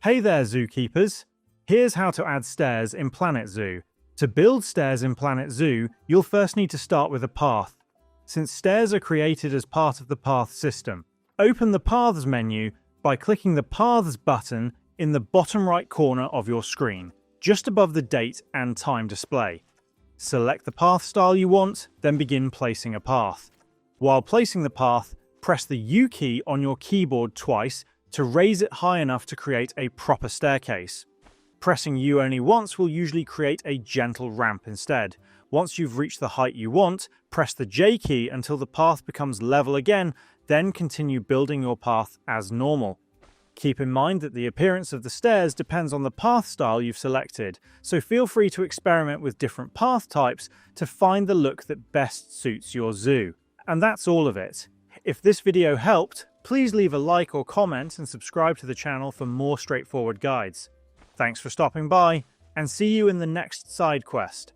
Hey there, zookeepers! Here's how to add stairs in Planet Zoo. To build stairs in Planet Zoo, you'll first need to start with a path. Since stairs are created as part of the Path system, open the Paths menu by clicking the Paths button in the bottom right corner of your screen, just above the date and time display. Select the path style you want, then begin placing a path. While placing the path, press the U key on your keyboard twice to raise it high enough to create a proper staircase. Pressing U only once will usually create a gentle ramp instead. Once you've reached the height you want, press the J key until the path becomes level again, then continue building your path as normal. Keep in mind that the appearance of the stairs depends on the path style you've selected, so feel free to experiment with different path types to find the look that best suits your zoo. And that's all of it. If this video helped, please leave a like or comment and subscribe to the channel for more straightforward guides. Thanks for stopping by, and see you in the next side quest.